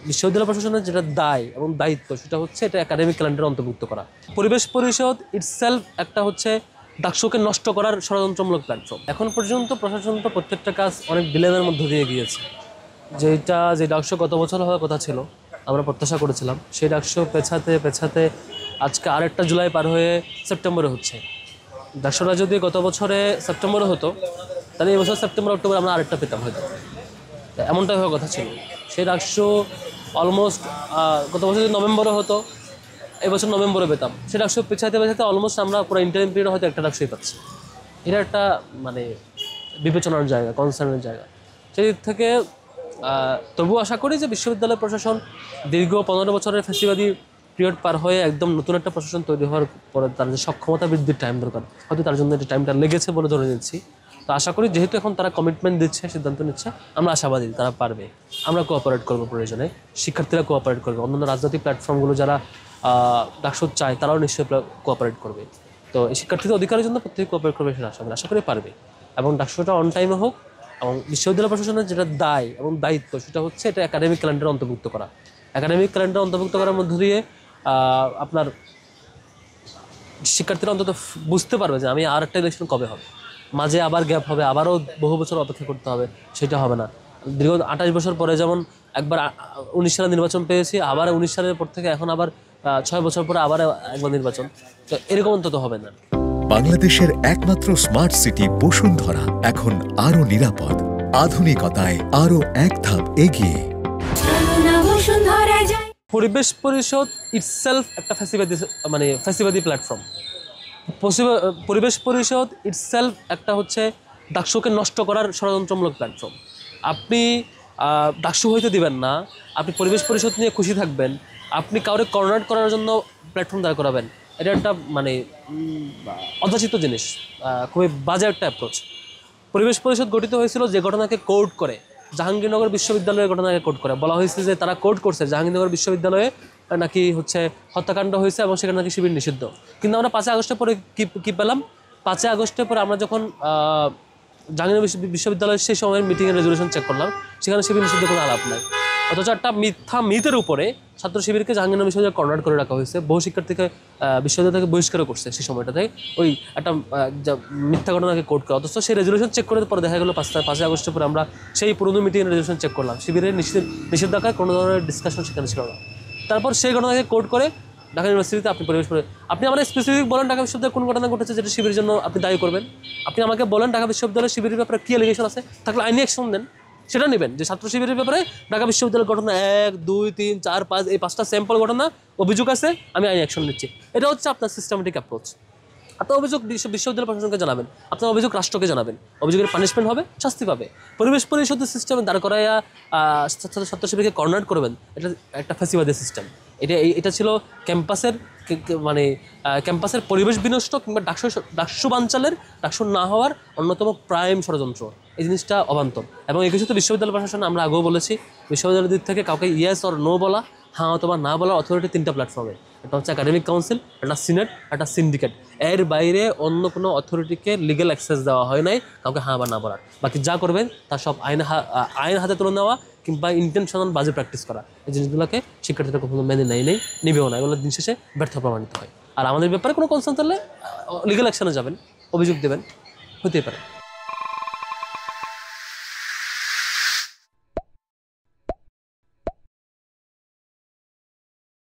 বিশ্ববিদ্যালয় প্রশাসনের যেটা দায় এবং দায়িত্ব সেটা হচ্ছে এটা একাডেমিক ক্যালেন্ডারে অন্তর্ভুক্ত করা। পরিবেশ পরিষদ ইটসেলফ একটা হচ্ছে ডাকসুকে নষ্ট করার ষড়যন্ত্রমূলক প্ল্যাটফর্ম। এখন পর্যন্ত প্রশাসন তো প্রত্যেকটা কাজ অনেক বিলেমের মধ্য দিয়ে গিয়েছে। যে ডাকসু গত বছর হওয়ার কথা ছিল, আমরা প্রত্যাশা করেছিলাম, সেই ডাকসু পেছাতে পেছাতে আজকে আরেকটা জুলাই পার হয়ে সেপ্টেম্বরে হচ্ছে। ডাকসুটা যদি গত বছরে সেপ্টেম্বরে হতো তাহলে এই বছর সেপ্টেম্বর অক্টোবর আমরা আরেকটা পেতাম হয়তো, এমনটাই হওয়ার কথা ছিল। সেই ডাকসু অলমোস্ট গত বছর যদি নভেম্বরে হতো এবছর নভেম্বরে পেতাম। সেই ডাকসু পেছাতে পেছাতে অলমোস্ট আমরা পুরো ইন্টারিম পিরিয়ডে হয়তো একটা ডাকসুই পাচ্ছি। এটা একটা মানে বিবেচনার জায়গা, কনসার্নের জায়গা। সেই দিক থেকে তবুও আশা করি যে বিশ্ববিদ্যালয় প্রশাসন দীর্ঘ 15 বছরের ফ্যাসিবাদী পিরিয়ড পার হয়ে একদম নতুন একটা প্রশাসন তৈরি হওয়ার পরে তার যে সক্ষমতা বৃদ্ধির টাইম দরকার, হয়তো তার জন্য এই টাইমটা লেগেছে বলে ধরে নিচ্ছি। তো আশা করি যেহেতু এখন তারা কমিটমেন্ট দিচ্ছে, সিদ্ধান্ত নিচ্ছে, আমরা আশাবাদী তারা পারবে। আমরা কোঅপারেট করবো প্রয়োজনে, শিক্ষার্থীরা কোঅপারেট করবে, অন্যান্য রাজনৈতিক প্ল্যাটফর্মগুলো যারা ডাকসু চায় তারাও নিশ্চয়ই কোঅপারেট করবে। তো এই শিক্ষার্থীদের অধিকারের জন্য প্রত্যেকে কোঅপারেট করবে সেটা আশা করি পারবে। এবং ডাকসুটা অন টাইমে হোক, এবং বিশ্ববিদ্যালয় প্রশাসনের যেটা দায় এবং দায়িত্ব সেটা হচ্ছে এটা একাডেমিক ক্যালেন্ডারে অন্তর্ভুক্ত করা। একাডেমিক ক্যালেন্ডারে অন্তর্ভুক্ত করার মধ্য দিয়ে আপনার শিক্ষার্থীরা অন্তত বুঝতে পারবে যে আমি আর একটা ইলেকশন কবে হবে, মাঝে আবার গ্যাপ হবে, আবারও বহু বছর অপেক্ষা করতে হবে, সেটা হবে না। দীর্ঘ 28 বছর পরে যেমন একবার 19 সালে নির্বাচন পেয়েছি, আবার 19 সালের পর থেকে এখন আবার 6 বছর পরে আবার একবার নির্বাচন, তো এরকম অন্তত হবে না। বাংলাদেশের একমাত্র স্মার্ট সিটি বসুন্ধরা এখন আরো নিরাপদ, আধুনিকতায় আরো এক ধাপ এগিয়ে। পরিবেশ পরিষদ ইটসেলফ একটা ফ্যাসিবাদী প্ল্যাটফর্ম। পরিবেশ পরিষদ ইটসেলফ একটা হচ্ছে ডাকসুকে নষ্ট করার ষড়যন্ত্রমূলক প্ল্যাটফর্ম। আপনি ডাকসু হইতে দিবেন না, আপনি পরিবেশ পরিষদ নিয়ে খুশি থাকবেন, আপনি কাউরে কর্নার করার জন্য প্ল্যাটফর্ম দাঁড় করাবেন, এটা একটা অযাচিত জিনিস, খুবই বাজে একটা অ্যাপ্রোচ। পরিবেশ পরিষদ গঠিত হয়েছিল যে ঘটনাকে কোড করে, জাহাঙ্গীরনগর বিশ্ববিদ্যালয়ের ঘটনাকে কোড করে। বলা হয়েছে যে তারা কোড করছে জাহাঙ্গীরনগর বিশ্ববিদ্যালয়ে নাকি হচ্ছে হত্যাকাণ্ড হয়েছে এবং সেখানে নাকি শিবির নিষিদ্ধ। কিন্তু আমরা 5 আগস্টের পরে কী পেলাম? 5 আগস্টের পরে আমরা যখন জাহাঙ্গীরনগর বিশ্ববিদ্যালয়ের সেই সময়ের মিটিংয়ের রেজুলেশন চেক করলাম, সেখানে শিবির নিষিদ্ধ কোনো আলাপ নাই। অথচ একটা মিথের উপরে ছাত্র শিবিরকে জাহাঙ্গীরনগর বিশ্ববিদ্যালয়ে কর্নার করে রাখা হয়েছে, বহু শিক্ষার্থীকে বিশ্ববিদ্যালয় থেকে বহিষ্কারও করছে সেই সময়টাতে ওই একটা মিথ্যা ঘটনাকে কোড করে। অথচ সেই রেজুলেশন চেক করে পরে দেখা গেলো 5 আগস্টের পরে আমরা সেই পুরোনো মিটিংয়ের রেজুলেশন চেক করলাম, শিবিরের নিষেধাজ্ঞায় কোনো ধরনের ডিসকাশন সেখানে ছিল না। তারপর সেই ঘটনাকে কোড করে ঢাকা ইউনিভার্সিটিতে আপনি আপনি আমাদের স্পেসিফিক বলেন ঢাকা বিশ্ববিদ্যালয়ে কোন ঘটনা ঘটেছে যেটা শিবিরের জন্য আপনি দায়ী করবেন। আপনি আমাকে বলেন ঢাকা বিশ্ববিদ্যালয়ের শিবিরের ব্যাপারে কী অ্যালিগেশন আছে, থাকলে আইনি অ্যাকশন দেন, সেটা নেবেন। যে ছাত্র শিবিরের ব্যাপারে ঢাকা বিশ্ববিদ্যালয়ের ঘটনা 1, 2, 3, 4, 5 এই 5টা স্যাম্পল ঘটনা অভিযোগ আছে, আমি আইনি অ্যাকশন নিচ্ছি। এটা হচ্ছে আপনার সিস্টেমেটিক অ্যাপ্রোচ। আপনার অভিযোগ বিশ্ববিদ্যালয় প্রশাসনকে জানাবেন, আপনার অভিযোগ রাষ্ট্রকে জানাবেন, অভিযোগের পানিশমেন্ট হবে, শাস্তি পাবে। পরিবেশ পরিষদের সিস্টেমে দাঁড় করাইয়া ছাত্র শিবিরকে কর্নার করবেন, এটা একটা ফ্যাসিবাদী সিস্টেম। এটা ছিল ক্যাম্পাসের পরিবেশ বিনষ্ট কিংবা ডাকসু বানচালের, ডাকসু না হওয়ার অন্যতম প্রাইম ষড়যন্ত্র। এই জিনিসটা অবান্তর। এবং এই কিছু তো বিশ্ববিদ্যালয় প্রশাসন আমরা আগেও বলেছি, বিশ্ববিদ্যালয়ের দিক থেকে কাউকে ইয়েস অর নো বলা, হ্যাঁ অথবা না বলার অথরিটি 3টা প্ল্যাটফর্মে। একটা হচ্ছে একাডেমিক কাউন্সিল, একটা সিনেট, একটা সিন্ডিকেট। এর বাইরে অন্য কোনো অথরিটিকে লিগ্যাল অ্যাক্সেস দেওয়া হয় নাই কাউকে হ্যাঁ বা না বলার। বাকি যা করবেন তা সব আইন হাতে তুলে নেওয়া কিংবা ইন্টেনশনাল বাজে প্র্যাকটিস করা, এই জিনিসগুলোকে শিক্ষার্থীরা কখনো মেনে নিবেও না। এগুলো দিন শেষে ব্যর্থ প্রমাণিত হয়। আর আমাদের ব্যাপারে কোনো কনসার্ন থাকলে লিগ্যাল অ্যাকশনে যাবেন, অভিযোগ দেবেন, হতেই পারে।